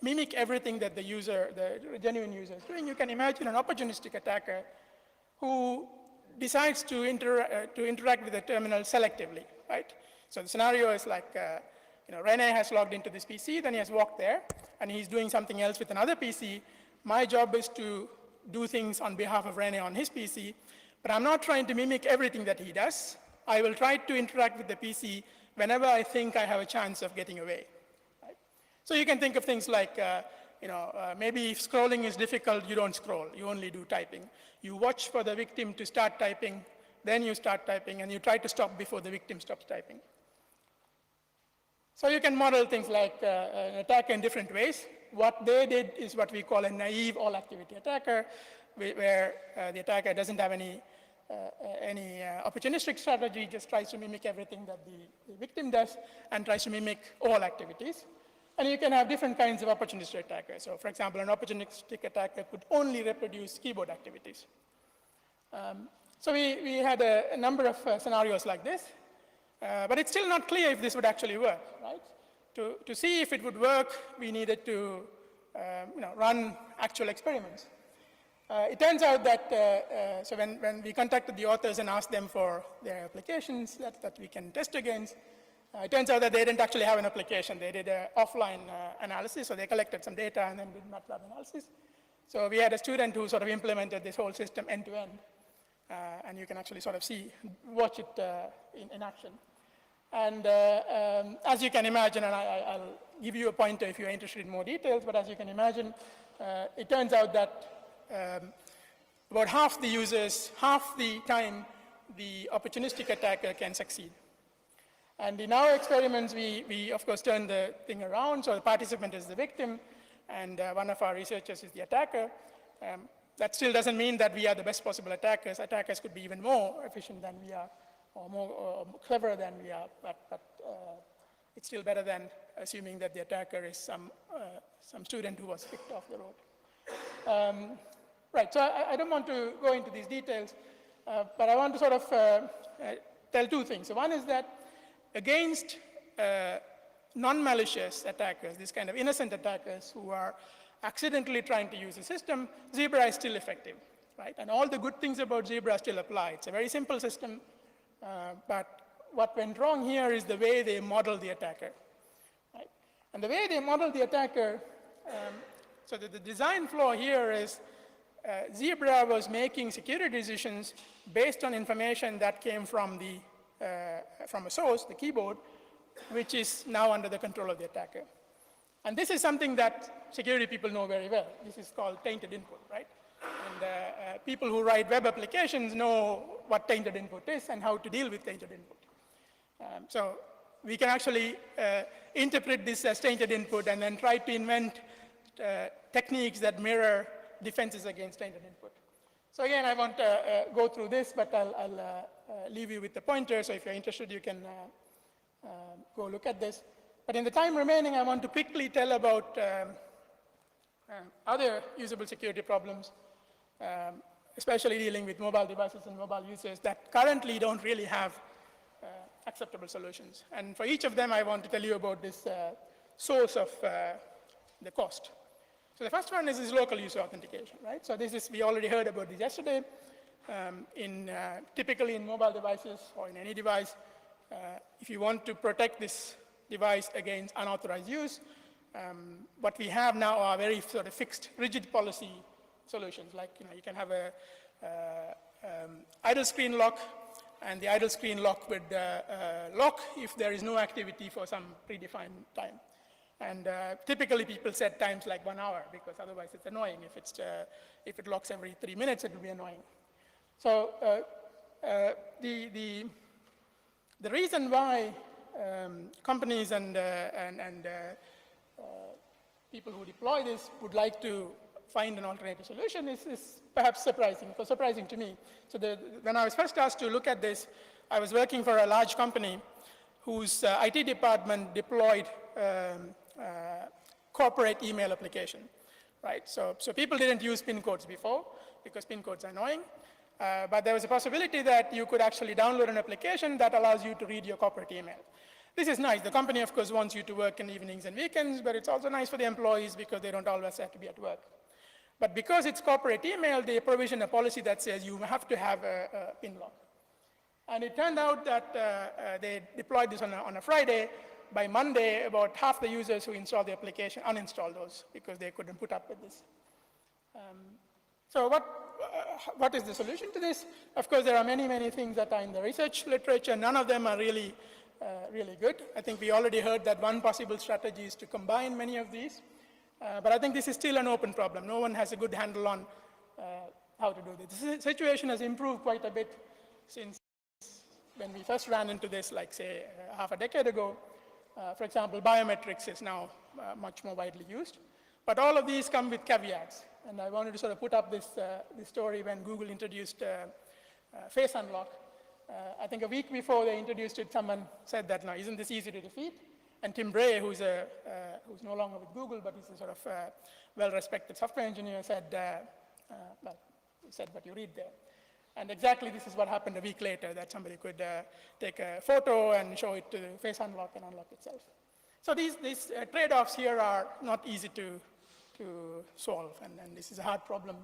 mimic everything that the genuine user is doing, you can imagine an opportunistic attacker who decides to interact with the terminal selectively, right? So the scenario is like, Rene has logged into this PC, then he has walked there, and he's doing something else with another PC. My job is to do things on behalf of Rene on his PC, but I'm not trying to mimic everything that he does. I will try to interact with the PC whenever I think I have a chance of getting away. Right? So you can think of things like, maybe if scrolling is difficult, you don't scroll, you only do typing. You watch for the victim to start typing, then you start typing, and you try to stop before the victim stops typing. So you can model things like an attacker in different ways. What they did is what we call a naive all-activity attacker, where the attacker doesn't have any opportunistic strategy, just tries to mimic everything that the victim does and tries to mimic all activities. And you can have different kinds of opportunistic attackers. So for example, an opportunistic attacker could only reproduce keyboard activities. So we had a number of scenarios like this, but it's still not clear if this would actually work, right? To see if it would work, we needed to run actual experiments. It turns out that, so when we contacted the authors and asked them for their applications that we can test against, it turns out that they didn't actually have an application. They did an offline analysis, so they collected some data and then did MATLAB analysis. So we had a student who sort of implemented this whole system end to end, and you can actually sort of watch it in action. And as you can imagine, and I'll give you a pointer if you're interested in more details, but as you can imagine, it turns out that about half the users, half the time, the opportunistic attacker can succeed. And in our experiments, we of course turn the thing around, so the participant is the victim, and one of our researchers is the attacker. That still doesn't mean that we are the best possible attackers. Attackers could be even more efficient than we are, or more clever than we are, but it's still better than assuming that the attacker is some student who was kicked off the road. Right, so I don't want to go into these details, but I want to sort of tell two things. So one is that against non-malicious attackers, these kind of innocent attackers who are accidentally trying to use the system, Zebra is still effective, right? And all the good things about Zebra still apply. It's a very simple system, but what went wrong here is the way they model the attacker, right? And the way they model the attacker, so the design flaw here is Zebra was making security decisions based on information that came from a source, the keyboard, which is now under the control of the attacker. And this is something that security people know very well. This is called tainted input, right? And people who write web applications know what tainted input is and how to deal with tainted input. So we can actually interpret this as tainted input and then try to invent techniques that mirror defenses against tainted input. So again, I won't go through this, but I'll leave you with the pointer. So if you're interested, you can go look at this. But in the time remaining, I want to quickly tell about other usable security problems especially dealing with mobile devices and mobile users that currently don't really have acceptable solutions. And for each of them, I want to tell you about this source of the cost. So the first one is this local user authentication, right? So this is, we already heard about this yesterday. Typically in mobile devices or in any device, if you want to protect this device against unauthorized use, what we have now are very sort of fixed, rigid policy solutions. Like, you can have a idle screen lock, and the idle screen lock would lock if there is no activity for some predefined time. And typically people set times like 1 hour, because otherwise it's annoying. If it locks every 3 minutes, it will be annoying. So the reason why companies and people who deploy this would like to find an alternative solution is perhaps surprising to me. So when I was first asked to look at this, I was working for a large company whose IT department deployed corporate email application, right? So people didn't use PIN codes before because PIN codes are annoying. But there was a possibility that you could actually download an application that allows you to read your corporate email. This is nice. The company, of course, wants you to work in evenings and weekends, but it's also nice for the employees because they don't always have to be at work. But because it's corporate email, they provision a policy that says you have to have a PIN lock. And it turned out that they deployed this on a Friday. By Monday, about half the users who installed the application uninstalled those because they couldn't put up with this. So what is the solution to this? Of course, there are many, many things that are in the research literature. None of them are really good. I think we already heard that one possible strategy is to combine many of these. But I think this is still an open problem. No one has a good handle on how to do this. The situation has improved quite a bit since when we first ran into this, like, say, half a decade ago. For example, biometrics is now much more widely used. But all of these come with caveats. And I wanted to sort of put up this story when Google introduced face unlock. I think a week before they introduced it, someone said that, now, isn't this easy to defeat? And Tim Bray, who's no longer with Google, but he's a sort of well-respected software engineer, said, well, he said what you read there. And exactly this is what happened a week later, that somebody could take a photo and show it to face unlock and unlock itself. So these trade-offs here are not easy to solve, and this is a hard problem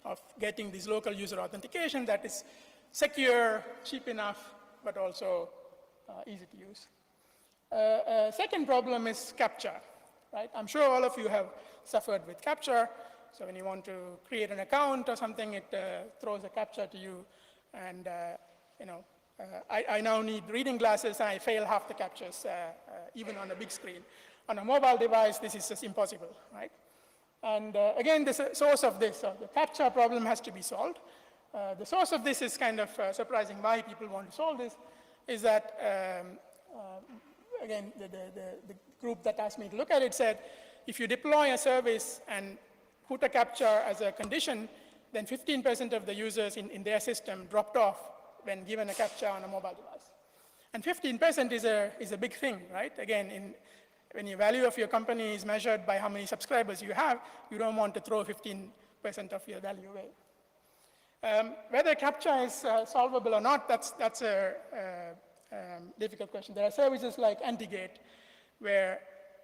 of getting this local user authentication that is secure, cheap enough, but also easy to use. Second problem is captcha, right? I'm sure all of you have suffered with captcha. So when you want to create an account or something, it throws a captcha to you, and I now need reading glasses, and I fail half the captchas, even on a big screen. On a mobile device, this is just impossible, right? And again, the source of this, the captcha problem has to be solved. The source of this is kind of surprising why people want to solve this, is that, again, the group that asked me to look at it said, if you deploy a service and put a captcha as a condition, then 15% of the users in their system dropped off when given a captcha on a mobile device. And 15% is a big thing, right? Again, when the value of your company is measured by how many subscribers you have, you don't want to throw 15% of your value away. Whether captcha is solvable or not, that's a difficult question. There are services like Authenticate, where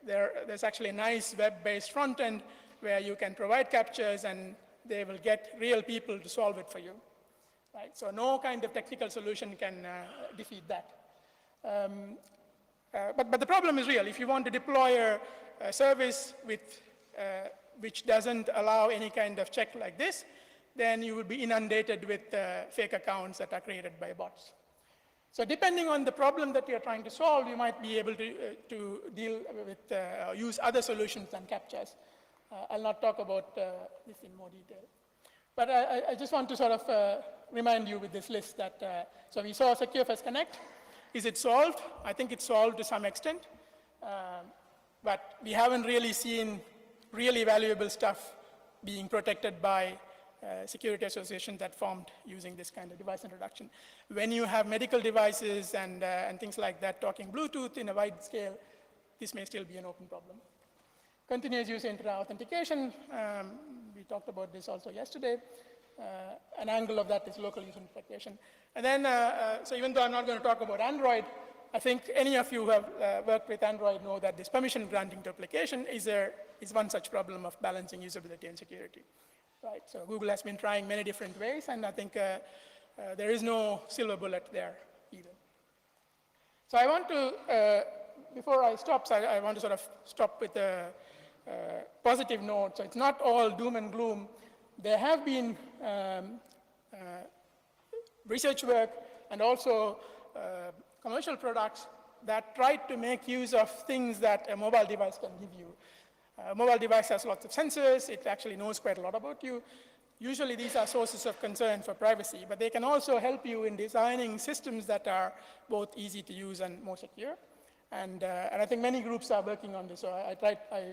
there's actually a nice web-based front end where you can provide captchas and they will get real people to solve it for you, right? So no kind of technical solution can defeat that. But the problem is real. If you want to deploy a service which doesn't allow any kind of check like this, then you will be inundated with fake accounts that are created by bots. So depending on the problem that you're trying to solve, you might be able to deal with, use other solutions than captchas. I'll not talk about this in more detail. But I just want to sort of remind you with this list that, so we saw Secure First Connect. Is it solved? I think it's solved to some extent. But we haven't really seen really valuable stuff being protected by security association that formed using this kind of device introduction. When you have medical devices and things like that talking Bluetooth in a wide scale, this may still be an open problem. Continuous user authentication, we talked about this also yesterday. an angle of that is local user interpretation. And then, so even though I'm not going to talk about Android, I think any of you who have worked with Android know that this permission granting to application is one such problem of balancing usability and security, right? So Google has been trying many different ways, and I think there is no silver bullet there either. So I want to, before I stop, so I want to sort of stop with a positive note. So it's not all doom and gloom. There have been research work and also commercial products that try to make use of things that a mobile device can give you. A mobile device has lots of sensors. It actually knows quite a lot about you. Usually these are sources of concern for privacy, but they can also help you in designing systems that are both easy to use and more secure. And I think many groups are working on this. So I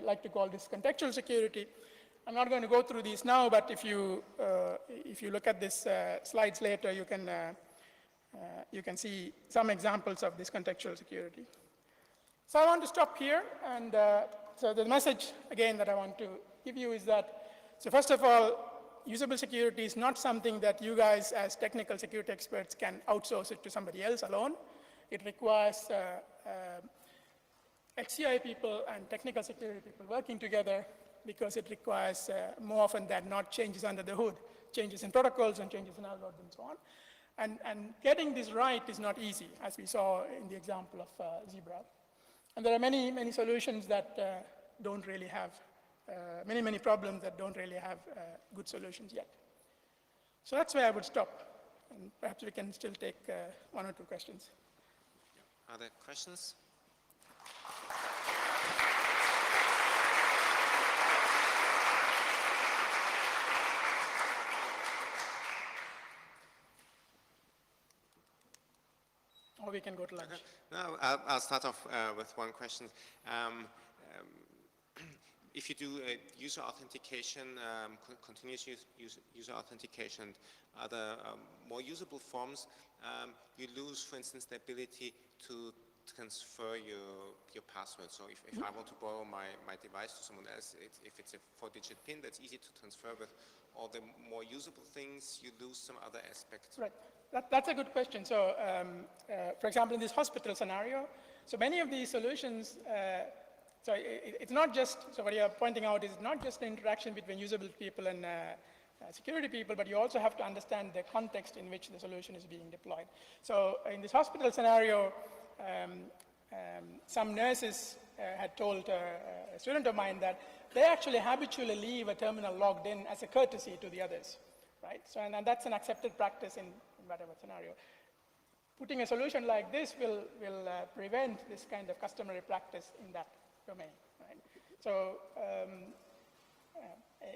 like to call this contextual security. I'm not going to go through these now, but if you look at this slides later, you can see some examples of this contextual security. So I want to stop here, and so the message, again, that I want to give you is that, so first of all, usable security is not something that you guys as technical security experts can outsource it to somebody else alone. It requires HCI people and technical security people working together, because it requires more often than not changes under the hood, changes in protocols and changes in algorithms and so on. And getting this right is not easy, as we saw in the example of Zebra. And there are many, many solutions that don't really have, many problems that don't really have good solutions yet. So that's where I would stop. And perhaps we can still take one or two questions. Are there questions? Or we can go to lunch. Okay. No, I'll start off with one question. If you do user authentication, continuous user authentication, and other more usable forms, you lose, for instance, the ability to transfer your password. So if I want to borrow my device to someone else, if it's a 4-digit PIN, that's easy to transfer. With all the more usable things, you lose some other aspects. Right. That's a good question. So, for example, in this hospital scenario, so many of these solutions, so it's not just, so what you're pointing out is not just the interaction between usability people and security people, but you also have to understand the context in which the solution is being deployed. So in this hospital scenario, some nurses had told a student of mine that they actually habitually leave a terminal logged in as a courtesy to the others, right? So, and that's an accepted practice in whatever scenario. Putting a solution like this will prevent this kind of customary practice in that domain, right? So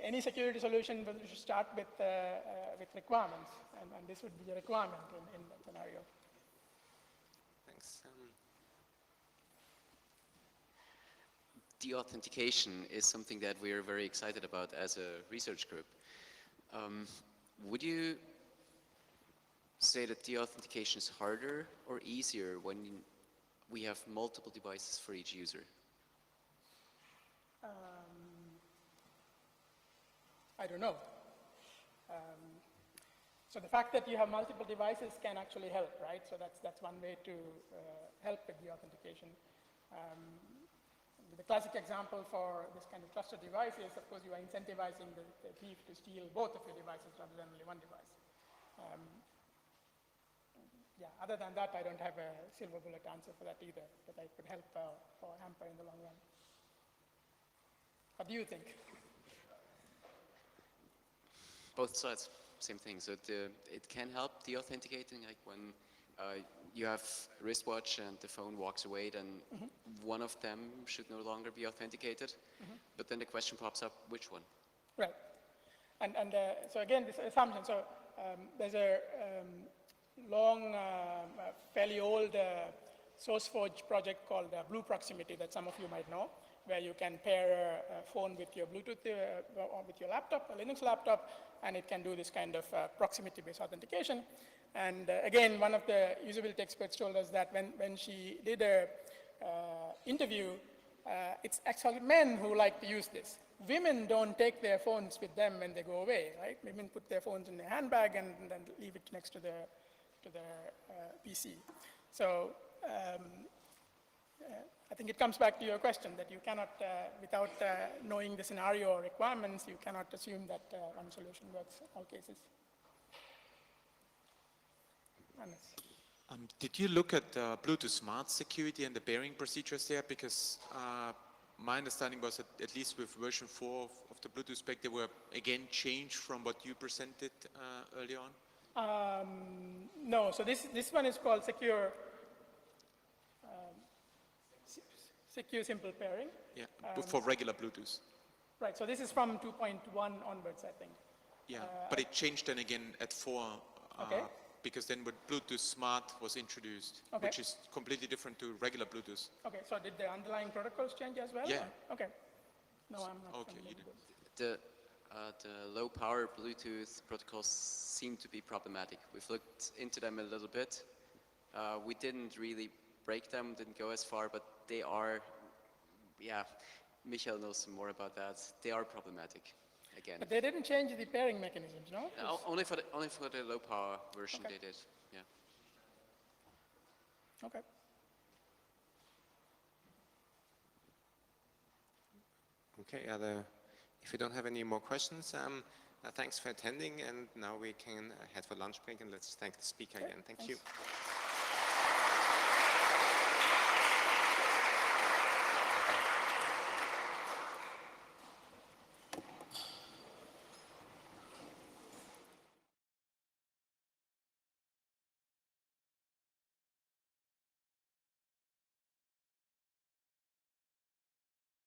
any security solution will start with requirements, and this would be a requirement in that scenario. Thanks. De-authentication is something that we're very excited about as a research group. Would you say that de-authentication is harder or easier when we have multiple devices for each user? I don't know. So the fact that you have multiple devices can actually help, right? So that's one way to help with the authentication. The classic example for this kind of trusted device is, of course, you are incentivizing the thief to steal both of your devices rather than only one device. Yeah, other than that, I don't have a silver bullet answer for that either, but I could help or hamper in the long run. What do you think? Both sides, same thing. So it can help de-authenticating, like when you have a wristwatch and the phone walks away, then one of them should no longer be authenticated. But then the question pops up, which one? Right. And so again, this assumption. So there's a long, fairly old SourceForge project called Blue Proximity that some of you might know, where you can pair a phone with your Bluetooth or with your laptop, a Linux laptop, and it can do this kind of proximity-based authentication. And again, one of the usability experts told us that when she did a interview, it's actually men who like to use this, women don't take their phones with them when they go away, right? Women put their phones in their handbag and then leave it next to their PC. So I think it comes back to your question that you cannot, without knowing the scenario or requirements, you cannot assume that one solution works in all cases. Hannes. Did you look at Bluetooth Smart security and the pairing procedures there? Because my understanding was that at least with version 4 of the Bluetooth spec, they were again changed from what you presented early on? No, so this one is called Secure Simple Pairing. Yeah, for regular Bluetooth. Right, so this is from 2.1 onwards, I think. Yeah, but it changed then again at 4. Okay. Because then when Bluetooth Smart was introduced, Okay. which is completely different to regular Bluetooth. Okay, so did the underlying protocols change as well? Yeah. Or? Okay. No, I'm not. Okay, familiar you with did. those. The low power Bluetooth protocols seem to be problematic. We've looked into them a little bit. We didn't really break them, didn't go as far, but they are, yeah, Michael knows some more about that. They are problematic, again. But they didn't change the pairing mechanisms, no? Only for the low power version Okay. they did, yeah. Okay. Okay, if you don't have any more questions, thanks for attending, and now we can head for lunch break, and let's thank the speaker again. Thank you.